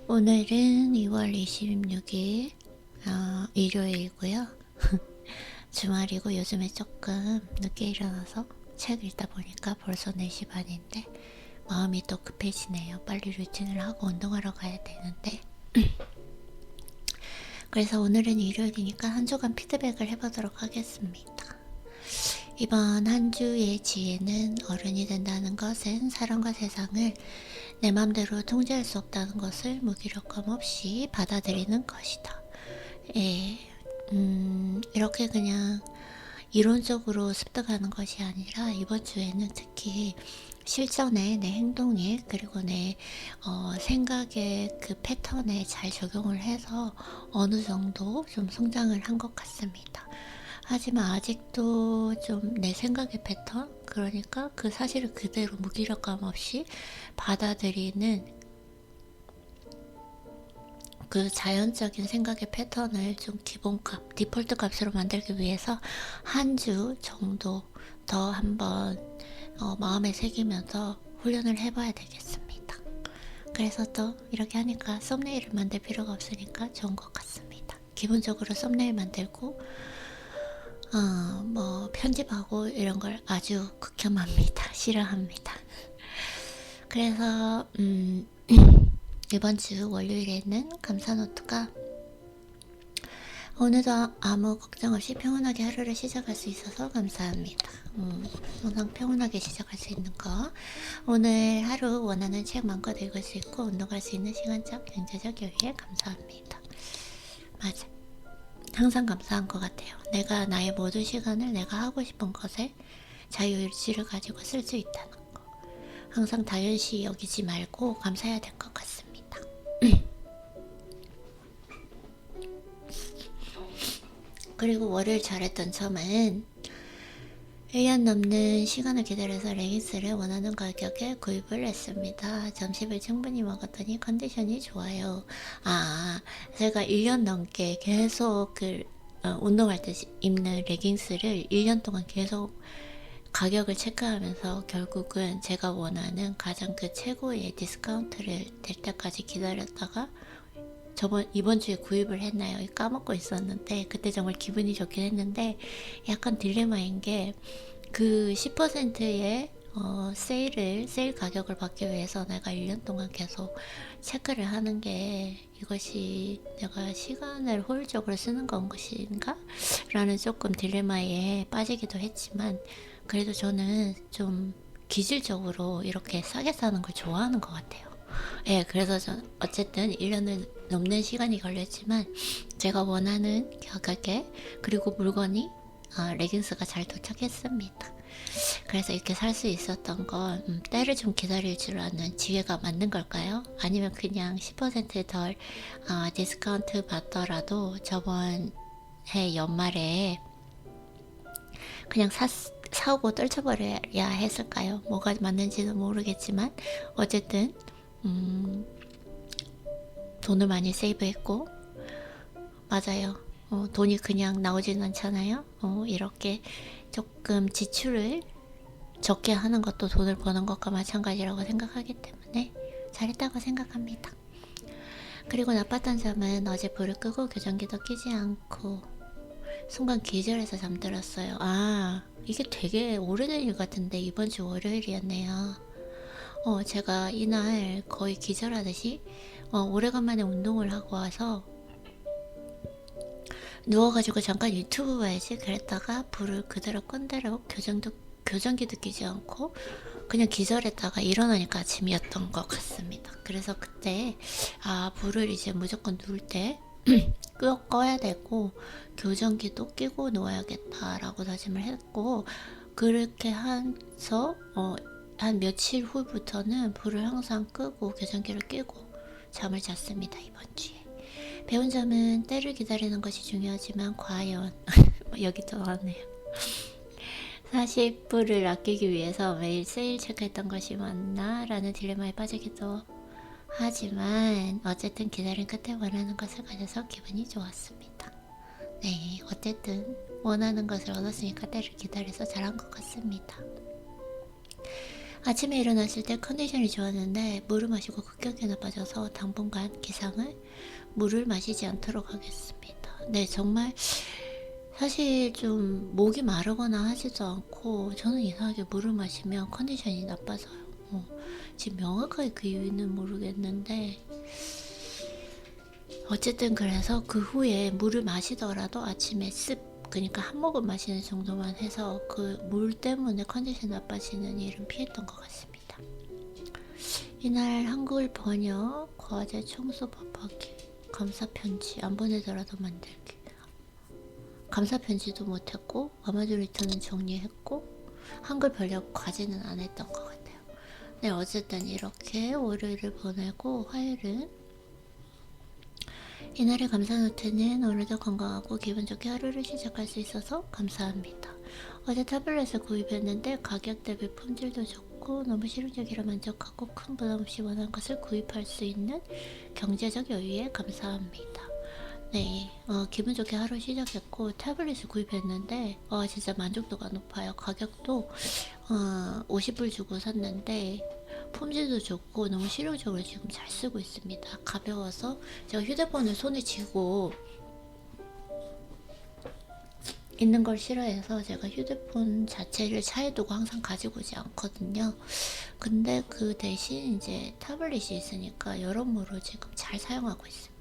오늘은 2월 26일 일요일이고요. 주말이고 요즘에 조금 늦게 일어나서 책 읽다 보니까 벌써 4시 반인데 마음이 또 급해지네요. 빨리 루틴을 하고 운동하러 가야 되는데 그래서 오늘은 일요일이니까 한 주간 피드백을 해보도록 하겠습니다. 이번 한 주의 지혜는 어른이 된다는 것은 사람과 세상을 내 맘대로 통제할 수 없다는 것을 무기력감 없이 받아들이는 것이다. 예, 이렇게 그냥 이론적으로 습득하는 것이 아니라 이번 주에는 특히 실전에 내 행동에 그리고 내 생각의 그 패턴에 잘 적용을 해서 어느 정도 좀 성장을 한 것 같습니다. 하지만 아직도 좀 내 생각의 패턴, 그러니까 그 사실을 그대로 무기력감 없이 받아들이는 그 자연적인 생각의 패턴을 좀 기본값, 디폴트 값으로 만들기 위해서 한 주 정도 더 한번 마음에 새기면서 훈련을 해봐야 되겠습니다. 그래서 또 이렇게 하니까 썸네일을 만들 필요가 없으니까 좋은 것 같습니다. 기본적으로 썸네일 만들고 뭐 편집하고 이런 걸 아주 극혐합니다. 싫어합니다. 그래서 이번 주 월요일에는 감사노트가 오늘도 아무 걱정 없이 평온하게 하루를 시작할 수 있어서 감사합니다. 항상 평온하게 시작할 수 있는 거. 오늘 하루 원하는 책 마음껏 읽을 수 있고 운동할 수 있는 시간적, 경제적 여유에 감사합니다. 맞아. 항상 감사한 것 같아요. 내가 나의 모든 시간을 내가 하고 싶은 것에 자유의지를 가지고 쓸 수 있다는 거. 항상 당연시 여기지 말고 감사해야 될 것 같습니다. 그리고 월요일 잘했던 점은 1년 넘는 시간을 기다려서 레깅스를 원하는 가격에 구입을 했습니다. 점심을 충분히 먹었더니 컨디션이 좋아요. 제가 1년 넘게 계속 운동할 때 입는 레깅스를 1년 동안 계속 가격을 체크하면서 결국은 제가 원하는 가장 그 최고의 디스카운트를 될 때까지 기다렸다가 이번 주에 구입을 했나요? 까먹고 있었는데 그때 정말 기분이 좋긴 했는데 약간 딜레마인 게 그 10%의 세일 가격을 받기 위해서 내가 1년 동안 계속 체크를 하는 게 이것이 내가 시간을 효율적으로 쓰는 것인가? 라는 조금 딜레마에 빠지기도 했지만 그래도 저는 좀 기질적으로 이렇게 싸게 사는 걸 좋아하는 것 같아요. 예, 그래서 전 어쨌든 1년을 넘는 시간이 걸렸지만 제가 원하는 가격에 그리고 물건이 레깅스가 잘 도착했습니다. 그래서 이렇게 살 수 있었던 건 때를 좀 기다릴 줄 아는 지혜가 맞는 걸까요? 아니면 그냥 10%덜 디스카운트 받더라도 저번 해 연말에 그냥 사오고 떨쳐버려야 했을까요? 뭐가 맞는지는 모르겠지만 어쨌든 돈을 많이 세이브했고 맞아요. 돈이 그냥 나오지는 않잖아요. 이렇게 조금 지출을 적게 하는 것도 돈을 버는 것과 마찬가지라고 생각하기 때문에 잘했다고 생각합니다. 그리고 나빴던 점은 어제 불을 끄고 교정기도 켜지 않고 순간 기절해서 잠들었어요. 이게 되게 오래된 일 같은데 이번 주 월요일이었네요. 제가 이날 거의 기절하듯이 오래간만에 운동을 하고 와서 누워가지고 잠깐 유튜브 봐야지 그랬다가 불을 그대로 끈 대로 교정기도 끼지 않고 그냥 기절했다가 일어나니까 아침이었던 것 같습니다. 그래서 그때 불을 이제 무조건 누울 때 꺼야 되고 교정기도 끼고 누워야겠다라고 다짐을 했고 그렇게 해서 한 며칠 후부터는 불을 항상 끄고 교정기를 끼고 잠을 잤습니다. 이번 주에 배운 점은 때를 기다리는 것이 중요하지만 과연 여기도 나왔네요. 40불을 아끼기 위해서 매일 세일 체크했던 것이 맞나? 라는 딜레마에 빠지기도 하지만 어쨌든 기다린 끝에 원하는 것을 가져서 기분이 좋았습니다. 네, 어쨌든 원하는 것을 얻었으니까 때를 기다려서 잘한 것 같습니다. 아침에 일어났을 때 컨디션이 좋았는데 물을 마시고 급격히 나빠져서 당분간 기상을 물을 마시지 않도록 하겠습니다. 네, 정말 사실 좀 목이 마르거나 하지도 않고 저는 이상하게 물을 마시면 컨디션이 나빠져요. 지금 명확하게 그 이유는 모르겠는데 어쨌든 그래서 그 후에 물을 마시더라도 아침에 그러니까 한 모금 마시는 정도만 해서 그 물 때문에 컨디션 나빠지는 일은 피했던 것 같습니다. 이날 한글 번역, 과제 청소 법하기, 감사편지 안 보내더라도 만들기. 감사편지도 못했고 아마존 리턴은 정리했고 한글 번역 과제는 안 했던 것 같아요. 네, 어쨌든 이렇게 월요일을 보내고 화요일은 이날의 감사 노트는 오늘도 건강하고 기분 좋게 하루를 시작할 수 있어서 감사합니다. 어제 타블렛을 구입했는데 가격 대비 품질도 좋고 너무 실용적이라 만족하고 큰 부담 없이 원하는 것을 구입할 수 있는 경제적 여유에 감사합니다. 네, 기분 좋게 하루 시작했고 타블렛을 구입했는데 진짜 만족도가 높아요. 가격도 50불 주고 샀는데 품질도 좋고 너무 실용적으로 지금 잘 쓰고 있습니다. 가벼워서 제가 휴대폰을 손에 쥐고 있는 걸 싫어해서 제가 휴대폰 자체를 차에 두고 항상 가지고 오지 않거든요. 근데 그 대신 이제 타블렛이 있으니까 여러모로 지금 잘 사용하고 있습니다.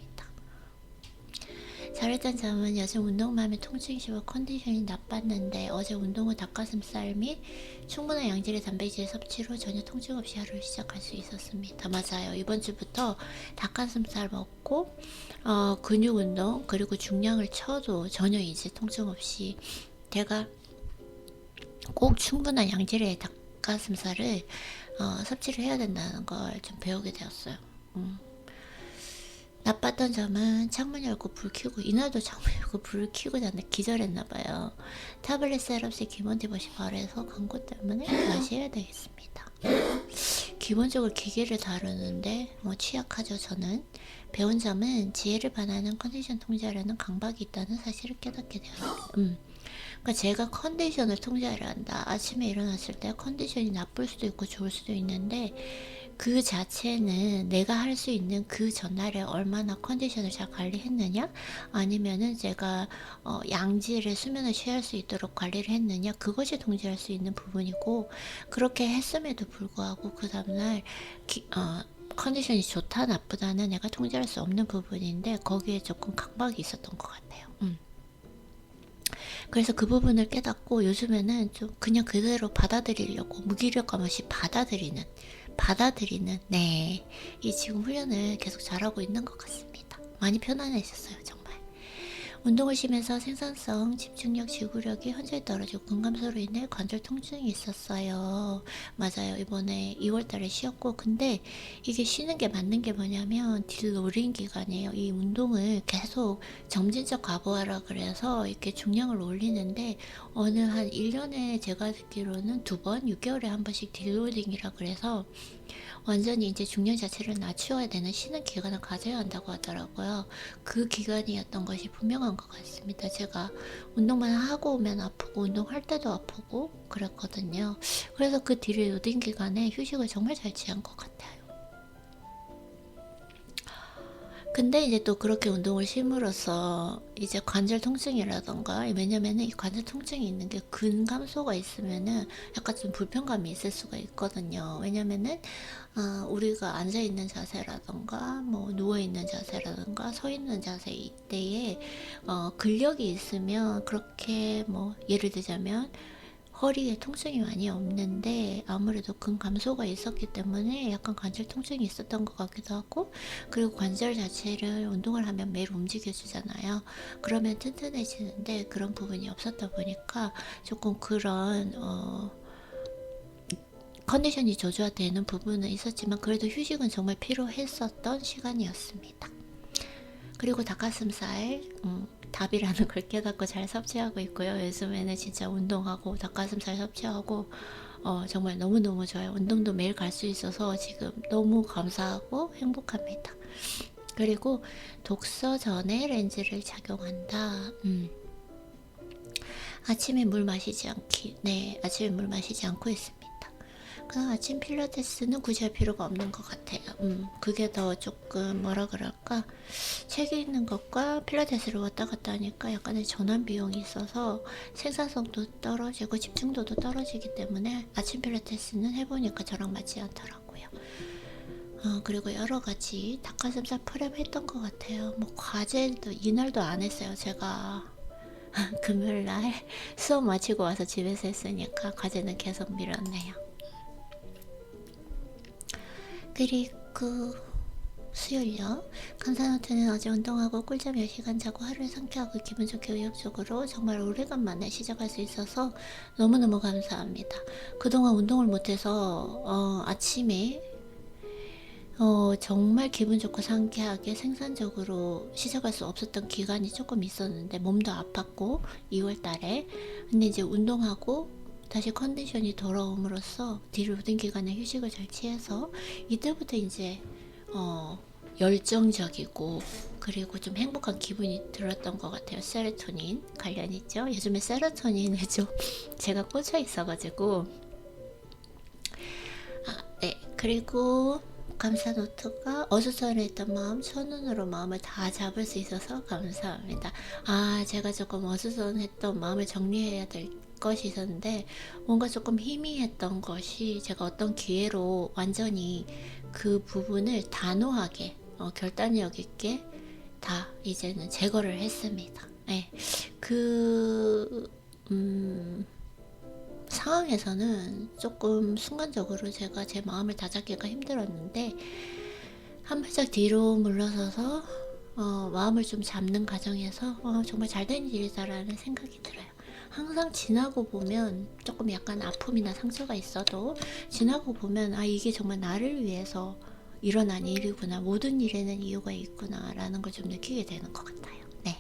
잘했던 점은 요즘 운동맘에 통증이 심해 컨디션이 나빴는데 어제 운동 후 닭가슴살 및 충분한 양질의 단백질 섭취로 전혀 통증 없이 하루를 시작할 수 있었습니다. 맞아요. 이번 주부터 닭가슴살 먹고 근육 운동 그리고 중량을 쳐도 전혀 이제 통증 없이 제가 꼭 충분한 양질의 닭가슴살을 섭취를 해야 된다는 걸 좀 배우게 되었어요. 나빴던 점은 창문 열고 불 켜고 이날도 창문 열고 불을 켜고 잤는데 기절했나봐요. 타블렛 셋업시 기본 디봇이 발해서 광고 때문에 다시 해야 되겠습니다. 기본적으로 기계를 다루는데 취약하죠. 저는 배운 점은 지혜를 반하는 컨디션 통제하려는 강박이 있다는 사실을 깨닫게 되었습니다. 그러니까 제가 컨디션을 통제하려 한다. 아침에 일어났을 때 컨디션이 나쁠 수도 있고 좋을 수도 있는데 그 자체는 내가 할 수 있는 그 전날에 얼마나 컨디션을 잘 관리했느냐 아니면은 제가 양질의 수면을 취할 수 있도록 관리를 했느냐 그것이 통제할 수 있는 부분이고 그렇게 했음에도 불구하고 그 다음날 컨디션이 좋다 나쁘다는 내가 통제할 수 없는 부분인데 거기에 조금 강박이 있었던 것 같아요. 그래서 그 부분을 깨닫고 요즘에는 좀 그냥 그대로 받아들이려고 무기력감 없이 받아들이는 네, 이 지금 훈련을 계속 잘하고 있는 것 같습니다. 많이 편안해졌어요. 정말. 운동을 쉬면서 생산성, 집중력, 지구력이 현저히 떨어지고 근감소로 인해 관절 통증이 있었어요. 맞아요. 이번에 2월달에 쉬었고 근데 이게 쉬는 게 맞는 게 뭐냐면 딜로링 기간이에요. 이 운동을 계속 점진적 과부하라 그래서 이렇게 중량을 올리는데 어느 한 1년에 제가 듣기로는 2번, 6개월에 한 번씩 딜로링이라 그래서 완전히 이제 중량 자체를 낮추어야 되는 쉬는 기간을 가져야 한다고 하더라고요. 그 기간이었던 것이 분명한 것 같습니다. 제가 운동만 하고 오면 아프고 운동할 때도 아프고 그랬거든요. 그래서 그 뒤를 로딩 기간에 휴식을 정말 잘 취한 것 같아요. 근데 이제 또 그렇게 운동을 쉼으로써 이제 관절 통증이라던가 왜냐면은 이 관절 통증이 있는 게 근감소가 있으면은 약간 좀 불편감이 있을 수가 있거든요. 왜냐면은 우리가 앉아 있는 자세라던가 뭐 누워 있는 자세라던가 서 있는 자세 이때에 근력이 있으면 그렇게 뭐 예를 들자면 허리에 통증이 많이 없는데 아무래도 근감소가 있었기 때문에 약간 관절 통증이 있었던 것 같기도 하고 그리고 관절 자체를 운동을 하면 매일 움직여주잖아요. 그러면 튼튼해지는데 그런 부분이 없었다 보니까 조금 그런 컨디션이 저조화되는 부분은 있었지만 그래도 휴식은 정말 필요했었던 시간이었습니다. 그리고 닭가슴살 답이라는 걸 깨닫고 잘 섭취하고 있고요. 요즘에는 진짜 운동하고 닭가슴살 섭취하고 정말 너무너무 좋아요. 운동도 매일 갈 수 있어서 지금 너무 감사하고 행복합니다. 그리고 독서 전에 렌즈를 착용한다. 아침에 물 마시지 않기. 네, 아침에 물 마시지 않고 있습니다. 보니까 아침 필라테스는 굳이 할 필요가 없는 것 같아요. 그게 더 조금 뭐라 그럴까, 책에 있는 것과 필라테스를 왔다 갔다 하니까 약간의 전환 비용이 있어서 생산성도 떨어지고 집중도도 떨어지기 때문에 아침 필라테스는 해보니까 저랑 맞지 않더라고요. 그리고 여러 가지 닭가슴살 프랩 했던 것 같아요. 뭐 과제도 이날도 안 했어요. 제가 금요일날 수업 마치고 와서 집에서 했으니까 과제는 계속 미뤘네요. 그리고 수요일요. 감사노트는 어제 운동하고 꿀잠 10시간 자고 하루를 상쾌하고 기분 좋게 의욕적으로 정말 오래간만에 시작할 수 있어서 너무너무 감사합니다. 그동안 운동을 못해서 아침에 정말 기분 좋고 상쾌하게 생산적으로 시작할 수 없었던 기간이 조금 있었는데 몸도 아팠고 2월 달에. 근데 이제 운동하고 다시 컨디션이 돌아옴으로써 뒤로 오던 기간에 휴식을 잘 취해서 이때부터 이제 열정적이고 그리고 좀 행복한 기분이 들었던 것 같아요. 세로토닌 관련 있죠. 요즘에 세로토닌에 좀 제가 꽂혀 있어가지고. 네. 그리고 감사 노트가 어수선했던 마음 첫눈으로 마음을 다 잡을 수 있어서 감사합니다. 제가 조금 어수선했던 마음을 정리해야 될 것이 있었는데 뭔가 조금 희미했던 것이 제가 어떤 기회로 완전히 그 부분을 단호하게 결단력 있게 다 이제는 제거를 했습니다. 네. 상황에서는 조금 순간적으로 제가 제 마음을 다잡기가 힘들었는데 한 발짝 뒤로 물러서서 마음을 좀 잡는 과정에서 정말 잘된 일이다라는 생각이 들어요. 항상 지나고 보면 조금 약간 아픔이나 상처가 있어도 지나고 보면 이게 정말 나를 위해서 일어난 일이구나, 모든 일에는 이유가 있구나 라는 걸 좀 느끼게 되는 것 같아요. 네.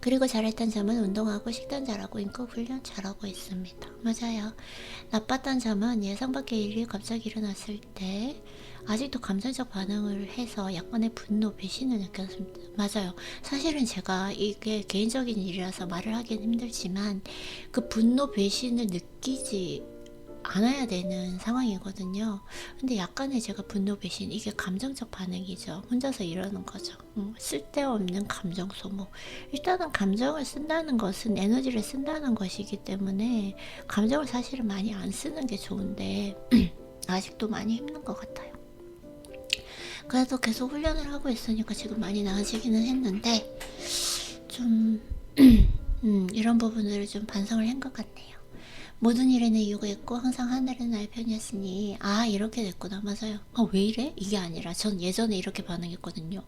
그리고 잘했던 점은 운동하고 식단 잘하고 인격 훈련 잘하고 있습니다. 맞아요. 나빴던 점은 예상 밖의 일이 갑자기 일어났을 때 아직도 감정적 반응을 해서 약간의 분노, 배신을 느꼈습니다. 맞아요. 사실은 제가 이게 개인적인 일이라서 말을 하긴 힘들지만 그 분노, 배신을 느끼지 않아야 되는 상황이거든요. 근데 약간의 제가 분노, 배신, 이게 감정적 반응이죠. 혼자서 이러는 거죠. 쓸데없는 감정 소모. 일단은 감정을 쓴다는 것은 에너지를 쓴다는 것이기 때문에 감정을 사실은 많이 안 쓰는 게 좋은데 아직도 많이 힘든 것 같아요. 그래도 계속 훈련을 하고 있으니까 지금 많이 나아지기는 했는데 좀 이런 부분들을 좀 반성을 한 것 같네요. 모든 일에는 이유가 있고 항상 하늘은 나의 편이었으니 이렇게 됐구나. 맞아요. 왜 이래? 이게 아니라 전 예전에 이렇게 반응했거든요.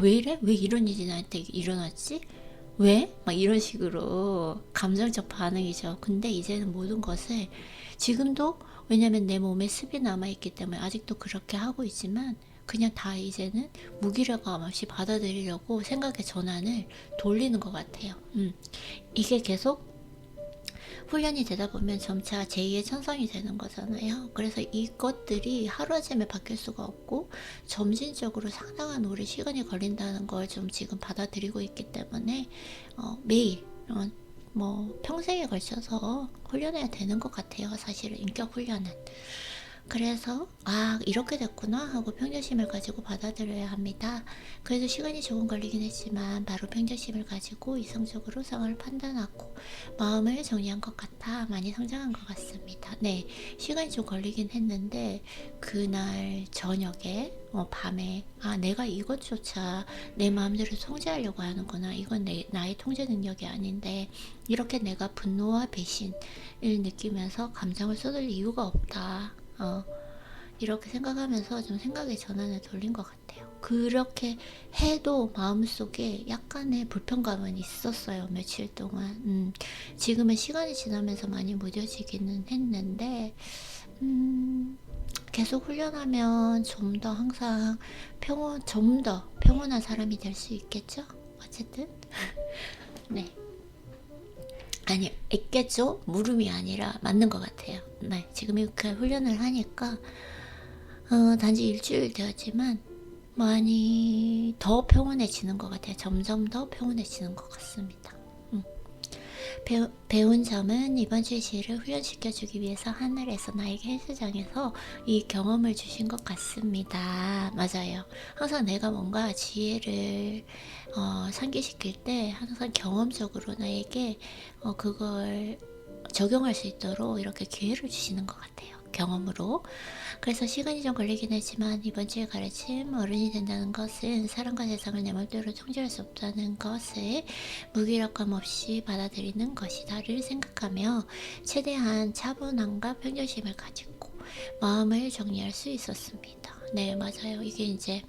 왜 이래? 왜 이런 일이 나한테 일어났지? 왜? 막 이런 식으로 감정적 반응이죠. 근데 이제는 모든 것을 지금도, 왜냐면 내 몸에 습이 남아있기 때문에 아직도 그렇게 하고 있지만 그냥 다 이제는 무기력감 없이 받아들이려고 생각의 전환을 돌리는 것 같아요. 이게 계속 훈련이 되다 보면 점차 제2의 천성이 되는 거잖아요. 그래서 이것들이 하루아침에 바뀔 수가 없고 점진적으로 상당한 오래 시간이 걸린다는 걸 좀 지금 받아들이고 있기 때문에 매일 뭐 평생에 걸쳐서 훈련해야 되는 것 같아요. 사실은 인격 훈련은. 그래서 이렇게 됐구나 하고 평정심을 가지고 받아들여야 합니다. 그래도 시간이 조금 걸리긴 했지만 바로 평정심을 가지고 이성적으로 상황을 판단하고 마음을 정리한 것 같아 많이 성장한 것 같습니다. 네, 시간이 좀 걸리긴 했는데 그날 저녁에 밤에 내가 이것조차 내 마음대로 통제하려고 하는구나. 이건 나의 통제 능력이 아닌데 이렇게 내가 분노와 배신을 느끼면서 감정을 쏟을 이유가 없다. 이렇게 생각하면서 좀 생각의 전환을 돌린 것 같아요. 그렇게 해도 마음속에 약간의 불편감은 있었어요. 며칠 동안. 지금은 시간이 지나면서 많이 무뎌지기는 했는데 계속 훈련하면 좀 더 항상 좀 더 평온한 사람이 될 수 있겠죠? 어쨌든 네. 아니, 있겠죠? 물음이 아니라 맞는 것 같아요. 네, 지금 이렇게 훈련을 하니까 단지 일주일 되었지만 많이 더 평온해지는 것 같아요. 점점 더 평온해지는 것 같습니다. 배운 점은 이번 주 지혜를 훈련시켜주기 위해서 하늘에서 나에게 헬스장에서 이 경험을 주신 것 같습니다. 맞아요. 항상 내가 뭔가 지혜를 상기시킬 때 항상 경험적으로 나에게 그걸 적용할 수 있도록 이렇게 기회를 주시는 것 같아요. 경험으로. 그래서 시간이 좀 걸리긴 했지만 이번 주의 가르침, 어른이 된다는 것은 사람과 세상을 내 맘대로 통제할 수 없다는 것을 무기력감 없이 받아들이는 것이다를 생각하며 최대한 차분함과 평정심을 가지고 마음을 정리할 수 있었습니다. 네, 맞아요. 이게 이제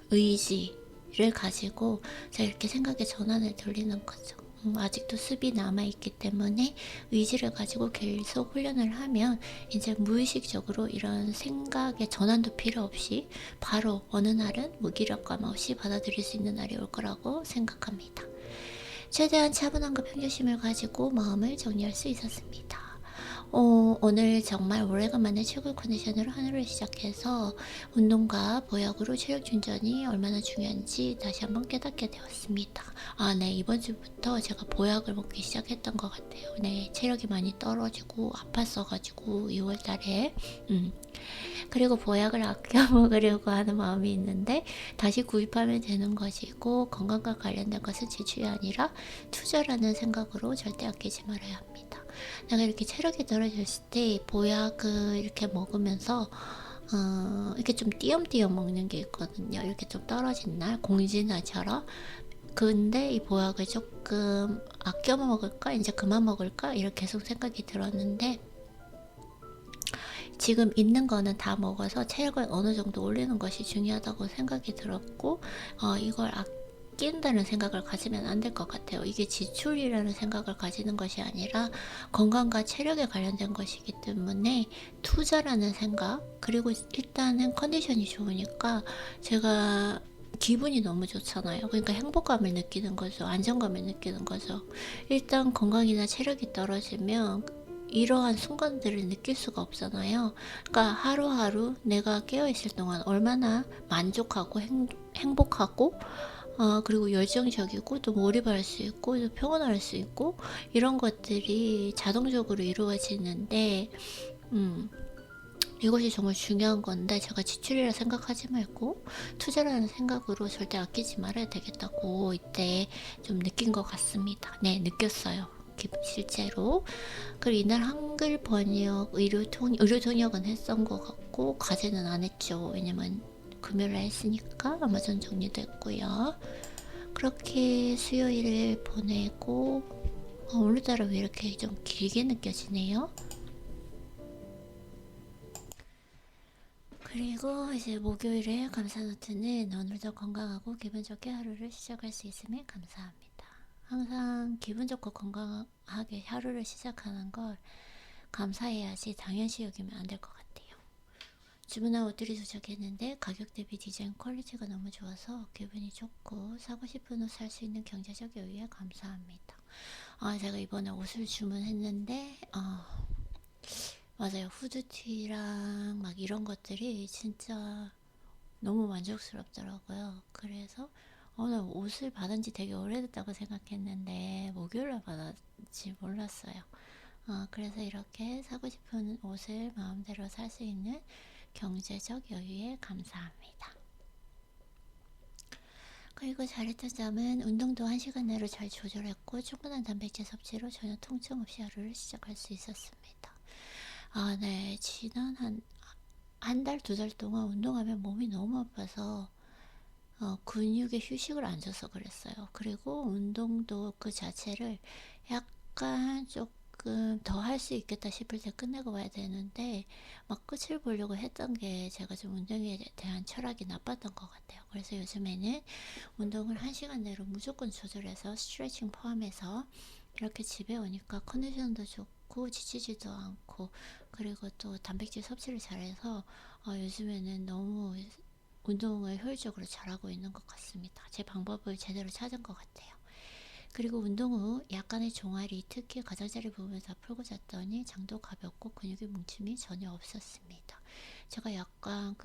의지를 가지고 제가 이렇게 생각의 전환을 돌리는 거죠. 아직도 습이 남아있기 때문에 의지를 가지고 계속 훈련을 하면 이제 무의식적으로 이런 생각의 전환도 필요 없이 바로 어느 날은 무기력감 없이 받아들일 수 있는 날이 올 거라고 생각합니다. 최대한 차분함과 평정심을 가지고 마음을 정리할 수 있었습니다. 오늘 정말 오래간만에 최고의 컨디션으로 하루를 시작해서 운동과 보약으로 체력 충전이 얼마나 중요한지 다시 한번 깨닫게 되었습니다. 네, 이번 주부터 제가 보약을 먹기 시작했던 것 같아요. 네, 체력이 많이 떨어지고 아팠어가지고 2월달에 그리고 보약을 아껴 먹으려고 하는 마음이 있는데 다시 구입하면 되는 것이고 건강과 관련된 것은 지출이 아니라 투자라는 생각으로 절대 아끼지 말아야 합니다. 내가 이렇게 체력이 떨어졌을 때 보약을 이렇게 먹으면서 이렇게 좀 띄엄띄엄 먹는 게 있거든요. 이렇게 좀 떨어진 날 공진화처럼. 근데 이 보약을 조금 아껴 먹을까 이제 그만 먹을까 이렇게 계속 생각이 들었는데 지금 있는 거는 다 먹어서 체력을 어느 정도 올리는 것이 중요하다고 생각이 들었고 이걸 아낀다는 생각을 가지면 안 될 것 같아요. 이게 지출이라는 생각을 가지는 것이 아니라 건강과 체력에 관련된 것이기 때문에 투자라는 생각, 그리고 일단은 컨디션이 좋으니까 제가 기분이 너무 좋잖아요. 그러니까 행복감을 느끼는 거죠. 안정감을 느끼는 거죠. 일단 건강이나 체력이 떨어지면 이러한 순간들을 느낄 수가 없잖아요. 그러니까 하루하루 내가 깨어있을 동안 얼마나 만족하고 행복하고 그리고 열정적이고 또 몰입할 수 있고 또 평온할 수 있고 이런 것들이 자동적으로 이루어지는데 이것이 정말 중요한 건데 제가 지출이라 생각하지 말고 투자라는 생각으로 절대 아끼지 말아야 되겠다고 이때 좀 느낀 것 같습니다. 네, 느꼈어요. 실제로. 그리고 이날 한글 번역, 의료 통역은 했던 것 같고 과제는 안 했죠. 왜냐면 금요일에 했으니까 아마존 정리도 했고요. 그렇게 수요일을 보내고 오늘따라 왜 이렇게 좀 길게 느껴지네요. 그리고 이제 목요일에 감사노트는 오늘도 건강하고 기분 좋게 하루를 시작할 수 있음에 감사합니다. 항상 기분 좋고 건강하게 하루를 시작하는 걸 감사해야지 당연시 여기면 안 될 것 같아요. 주문한 옷들이 도착했는데 가격 대비 디자인 퀄리티가 너무 좋아서 기분이 좋고 사고 싶은 옷 살 수 있는 경제적 여유에 감사합니다. 제가 이번에 옷을 주문했는데 맞아요. 후드티랑 막 이런 것들이 진짜 너무 만족스럽더라고요. 그래서 오늘 옷을 받은 지 되게 오래됐다고 생각했는데 목요일날 받았지 몰랐어요. 그래서 이렇게 사고 싶은 옷을 마음대로 살 수 있는 경제적 여유에 감사합니다. 그리고 잘했던 점은 운동도 1시간 내로 잘 조절했고 충분한 단백질 섭취로 전혀 통증 없이 하루를 시작할 수 있었습니다. 네. 지난 한 달, 2달 동안 운동하면 몸이 너무 아파서 근육에 휴식을 안 줘서 그랬어요. 그리고 운동도 그 자체를 약간 조금 더 할 수 있겠다 싶을 때 끝내고 와야 되는데 막 끝을 보려고 했던 게 제가 좀 운동에 대한 철학이 나빴던 것 같아요. 그래서 요즘에는 운동을 1시간 내로 무조건 조절해서 스트레칭 포함해서 이렇게 집에 오니까 컨디션도 좋고 지치지도 않고 그리고 또 단백질 섭취를 잘해서 요즘에는 너무 운동을 효율적으로 잘하고 있는 것 같습니다. 제 방법을 제대로 찾은 것 같아요. 그리고 운동 후 약간의 종아리, 특히 가장자리 부분을 다 풀고 잤더니 장도 가볍고 근육의 뭉침이 전혀 없었습니다. 제가 약간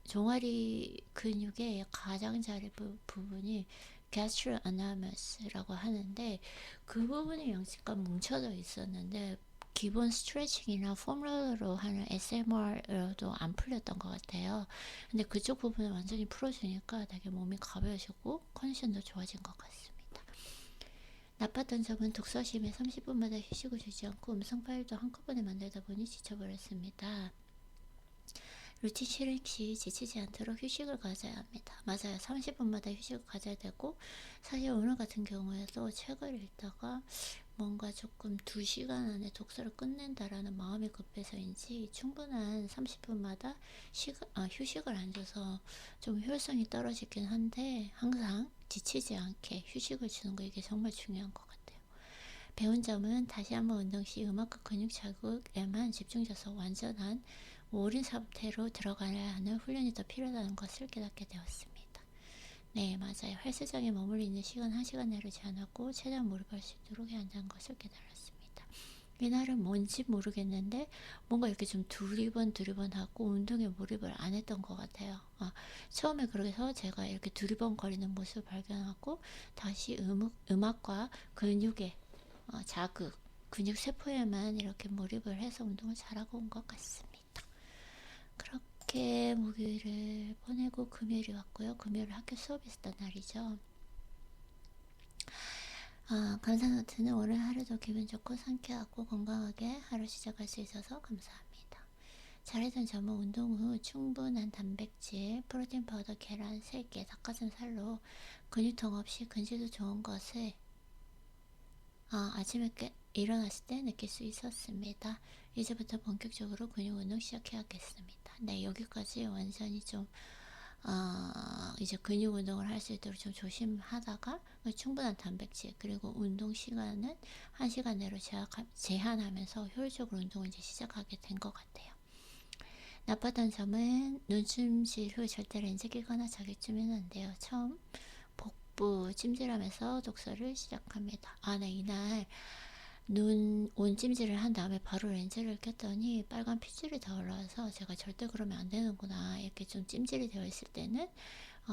종아리 근육의 가장자리 부분이 gastrocnemius라고 하는데 그 부분이 잠깐 뭉쳐져 있었는데 기본 스트레칭이나 폼롤러로 하는 SMR로도 안 풀렸던 것 같아요. 근데 그쪽 부분을 완전히 풀어주니까 되게 몸이 가벼워지고 컨디션도 좋아진 것 같습니다. 나빴던 점은 독서심에 30분마다 휴식을 주지 않고 음성 파일도 한꺼번에 만들다 보니 지쳐버렸습니다. 루틴 실행 시 지치지 않도록 휴식을 가져야 합니다. 맞아요. 30분마다 휴식을 가져야 되고 사실 오늘 같은 경우에도 책을 읽다가 뭔가 조금 2시간 안에 독서를 끝낸다라는 마음이 급해서인지 충분한 30분마다 휴식을 안 줘서 좀 효율성이 떨어지긴 한데 항상 지치지 않게 휴식을 주는 거 이게 정말 중요한 것 같아요. 배운 점은 다시 한번 운동 시 음악과 근육 자극에만 집중해서 완전한 올인 상태로 들어가야 하는 훈련이 더 필요하다는 것을 깨닫게 되었습니다. 네, 맞아요. 헬스장에 머물리는 시간 1시간 내로 제한하고 최대한 몰입할 수 있도록 해야 한다는 것을 깨달았습니다. 이날은 뭔지 모르겠는데 뭔가 이렇게 좀 두리번 하고 운동에 몰입을 안 했던 것 같아요. 처음에 그래서 제가 이렇게 두리번거리는 모습을 발견하고 다시 음악과 근육의 자극, 근육 세포에만 이렇게 몰입을 해서 운동을 잘하고 온 것 같습니다. 그렇게 목요일을 보내고 금요일이 왔고요. 금요일 학교 수업이 있었던 날이죠. 감사노트는 오늘 하루도 기분 좋고 상쾌하고 건강하게 하루 시작할 수 있어서 감사합니다. 잘했던 점은 운동 후 충분한 단백질, 프로틴 파우더, 계란 3개, 닭가슴살로 근육통 없이 근질도 좋은 것을 아침에 일어났을 때 느낄 수 있었습니다. 이제부터 본격적으로 근육 운동 시작해야겠습니다. 네, 여기까지 완전히 좀 이제 근육 운동을 할 수 있도록 좀 조심하다가 충분한 단백질 그리고 운동 시간은 1시간 내로 제한하면서 효율적으로 운동을 이제 시작하게 된 것 같아요. 나빴던 점은 눈침질 후 절대 렌즈 끼거나 자극주면 안 돼요. 처음 복부 찜질하면서 독서를 시작합니다. 네, 이날 온 찜질을 한 다음에 바로 렌즈를 꼈더니 빨간 핏줄이 다 올라와서 제가 절대 그러면 안 되는구나. 이렇게 좀 찜질이 되어 있을 때는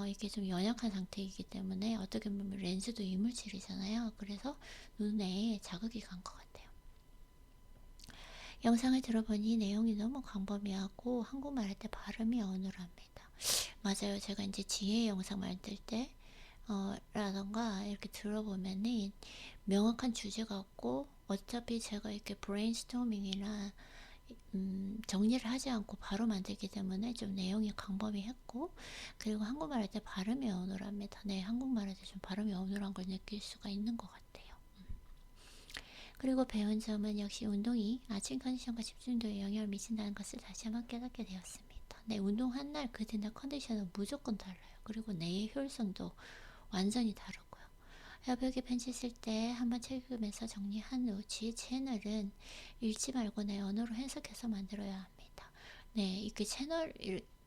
이게 좀 연약한 상태이기 때문에 어떻게 보면 렌즈도 이물질이잖아요. 그래서 눈에 자극이 간 것 같아요. 영상을 들어보니 내용이 너무 광범위하고 한국말 할 때 발음이 어눌합니다. 맞아요. 제가 이제 지혜 영상 만들 때 라던가 이렇게 들어보면은 명확한 주제가 없고 어차피 제가 이렇게 브레인스토밍이나 정리를 하지 않고 바로 만들기 때문에 좀 내용이 광범위했고 그리고 한국말 할 때 발음이 어눌합니다. 네, 한국말 할 때 좀 발음이 어눌한 걸 느낄 수가 있는 것 같아요. 그리고 배운 점은 역시 운동이 아침 컨디션과 집중도에 영향을 미친다는 것을 다시 한번 깨닫게 되었습니다. 네, 운동한 날 그날 컨디션은 무조건 달라요. 그리고 뇌의 효율성도 완전히 다르고요. 여백에 편지 쓸 때 한번 책임에서 정리한 후 제 채널은 읽지 말고 내 언어로 해석해서 만들어야 합니다. 네, 이렇게 채널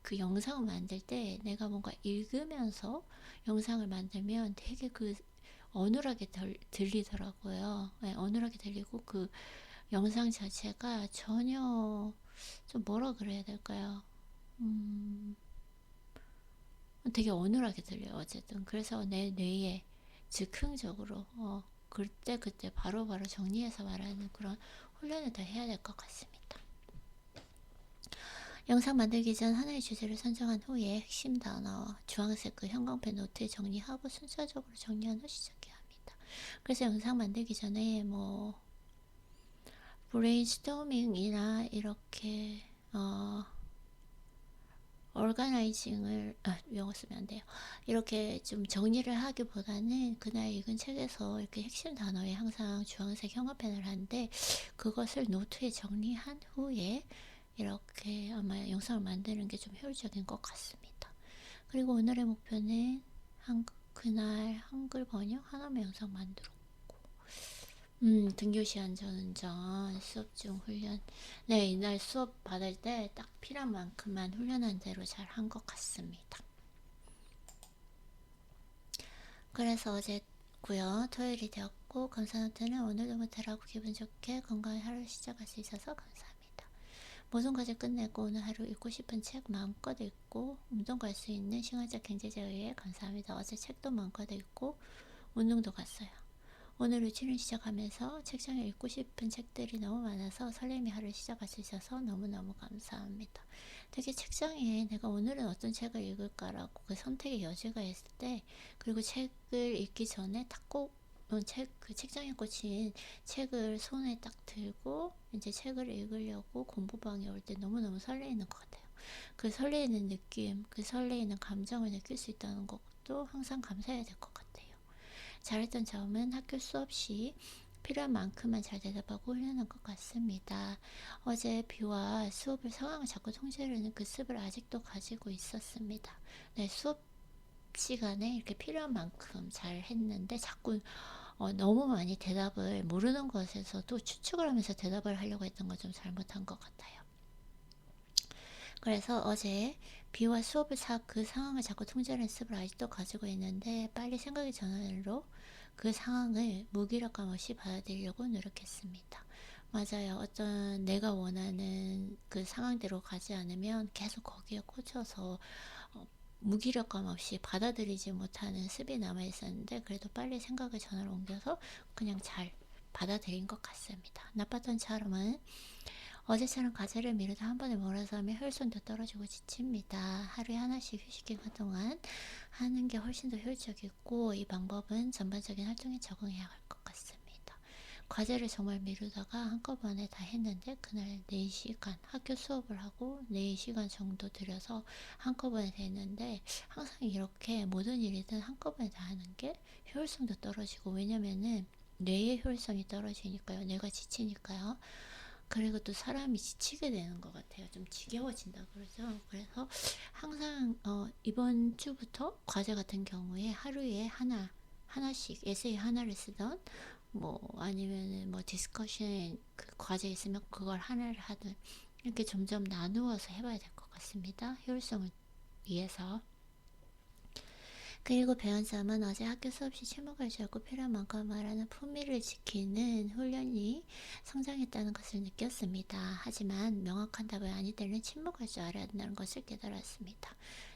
그 영상을 만들 때 내가 뭔가 읽으면서 영상을 만들면 되게 어눌하게 들리더라고요. 네, 어눌하게 들리고 그 영상 자체가 전혀 좀 뭐라 그래야 될까요? 되게 어눌하게 들려요. 어쨌든 그래서 내 뇌에 즉흥적으로 그때 바로바로 정리해서 말하는 그런 훈련을 더 해야 될 것 같습니다. 영상 만들기 전 하나의 주제를 선정한 후에 핵심 단어 주황색 그 형광펜 노트에 정리하고 순서적으로 정리한 후 시작해야 합니다. 그래서 영상 만들기 전에 브레인스토밍이나 이렇게 얼가나이징을 영어 쓰면 안 돼요. 이렇게 좀 정리를 하기보다는 그날 읽은 책에서 이렇게 핵심 단어에 항상 주황색 형광펜을 하는데 그것을 노트에 정리한 후에 이렇게 아마 영상을 만드는 게 좀 효율적인 것 같습니다. 그리고 오늘의 목표는 그날 한글 번역 하나만 영상 만들었고 등교시 안전운전 수업 중 훈련. 네, 이날 수업 받을 때 딱 필요한 만큼만 훈련한 대로 잘 한 것 같습니다. 그래서 어제고요. 토요일이 되었고 감사노트는 오늘도 못하라고 기분 좋게 건강한 하루를 시작할 수 있어서 감사합니다. 모든 과제 끝내고 오늘 하루 읽고 싶은 책 마음껏 읽고 운동 갈 수 있는 시간적 경제제에 의해 감사합니다. 어제 책도 마음껏 읽고 운동도 갔어요. 오늘 루틴을 시작하면서 책장에 읽고 싶은 책들이 너무 많아서 설렘이 하루를 시작할 수 있어서 너무너무 감사합니다. 특히 책장에 내가 오늘은 어떤 책을 읽을까라고 그 선택의 여지가 있을 때, 그리고 책을 읽기 전에 그 책장에 꽂힌 책을 손에 딱 들고 이제 책을 읽으려고 공부방에 올 때 너무너무 설레이는 것 같아요. 그 설레이는 느낌, 그 설레이는 감정을 느낄 수 있다는 것도 항상 감사해야 될 것 같아요. 잘했던 점은 학교 수업 시 필요한 만큼만 잘 대답하고 훈련한 것 같습니다. 어제 비와 수업을 상황을 자꾸 통제하려는 그 습을 아직도 가지고 있었습니다. 네, 수업 시간에 이렇게 필요한 만큼 잘 했는데 자꾸 너무 많이 대답을 모르는 것에서도 추측을 하면서 대답을 하려고 했던 건 좀 잘못한 것 같아요. 그래서 어제 비와 수업을 그 상황을 자꾸 통제하는 습을 아직도 가지고 있는데 빨리 생각의 전환으로 그 상황을 무기력감 없이 받아들이려고 노력했습니다. 맞아요. 어떤 내가 원하는 그 상황대로 가지 않으면 계속 거기에 꽂혀서 무기력감 없이 받아들이지 못하는 습이 남아있었는데 그래도 빨리 생각의 전환을 옮겨서 그냥 잘 받아들인 것 같습니다. 나빴던 점은 어제처럼 과제를 미루다 한 번에 몰아서 하면 효율성도 떨어지고 지칩니다. 하루에 하나씩 휴식 기간 동안 하는 게 훨씬 더 효율적이고 이 방법은 전반적인 활동에 적응해야 할 것 같습니다. 과제를 정말 미루다가 한꺼번에 다 했는데 그날 4시간 학교 수업을 하고 4시간 정도 들여서 한꺼번에 됐는데 항상 이렇게 모든 일이든 한꺼번에 다 하는 게 효율성도 떨어지고, 왜냐면은 뇌의 효율성이 떨어지니까요. 뇌가 지치니까요. 그리고 또 사람이 지치게 되는 것 같아요. 좀 지겨워진다 그러죠. 그래서 항상 이번 주부터 과제 같은 경우에 하루에 하나씩 에세이 하나를 쓰던 아니면은 디스커션 그 과제 있으면 그걸 하나를 하든 이렇게 점점 나누어서 해봐야 될 것 같습니다. 효율성을 위해서. 그리고 배운 점은 어제 학교 수업 시 침묵을 줄고 필요한 만큼 말하는 품위를 지키는 훈련이 성장했다는 것을 느꼈습니다. 하지만 명확한 답을 아닐 때는 침묵할 줄 알아야 한다는 것을 깨달았습니다.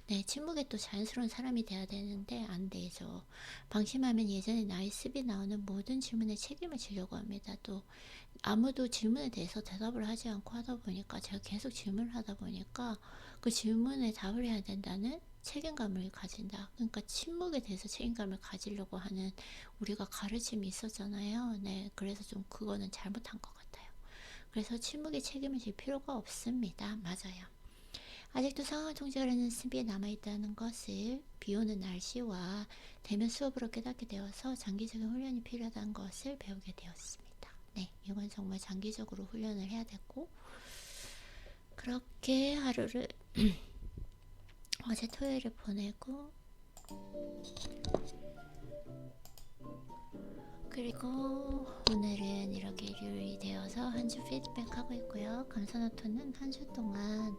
네, 침묵에 또 자연스러운 사람이 돼야 되는데 안 되죠. 방심하면 예전에 나의 습이 나오는 모든 질문에 책임을 지려고 합니다. 또 아무도 질문에 대해서 대답을 하지 않고 하다 보니까 제가 계속 질문을 하다 보니까 그 질문에 답을 해야 된다는 책임감을 가진다. 그러니까 침묵에 대해서 책임감을 가지려고 하는 우리가 가르침이 있었잖아요. 네, 그래서 좀 그거는 잘못한 것 같아요. 그래서 침묵에 책임을 질 필요가 없습니다. 맞아요. 아직도 상황을 통제하려는 습이 남아있다는 것을 비오는 날씨와 대면 수업으로 깨닫게 되어서 장기적인 훈련이 필요하다는 것을 배우게 되었습니다. 네, 이건 정말 장기적으로 훈련을 해야 되고, 그렇게 하루를 어제 토요일을 보내고, 그리고 오늘은 이렇게 일요일이 되어서 한 주 피드백하고 있고요. 감사노트는 한 주 동안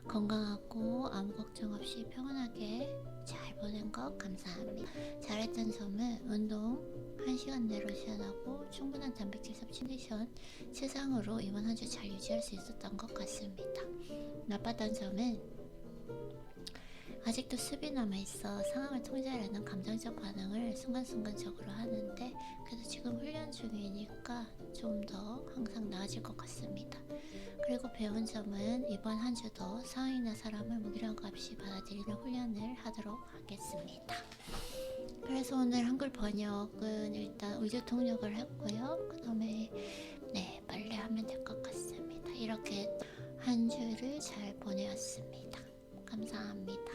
건강하고 아무 걱정 없이 평온하게 잘 보낸 것 감사합니다. 잘했던 점은 운동 1시간 내로 시원하고 충분한 단백질 섭취 컨디션 최상으로 이번 한 주 잘 유지할 수 있었던 것 같습니다. 나빴던 점은 아직도 습이 남아있어 상황을 통제하려는 감정적 반응을 순간순간적으로 하는데 그래도 지금 훈련 중이니까 좀 더 항상 나아질 것 같습니다. 그리고 배운 점은 이번 한 주도 상황이나 사람을 무기력감 없이 받아들이는 훈련을 하도록 하겠습니다. 그래서 오늘 한글 번역은 일단 의조 통역을 했고요. 그 다음에 빨래하면 될 것 같습니다. 이렇게 한 주를 잘 보내었습니다. 감사합니다.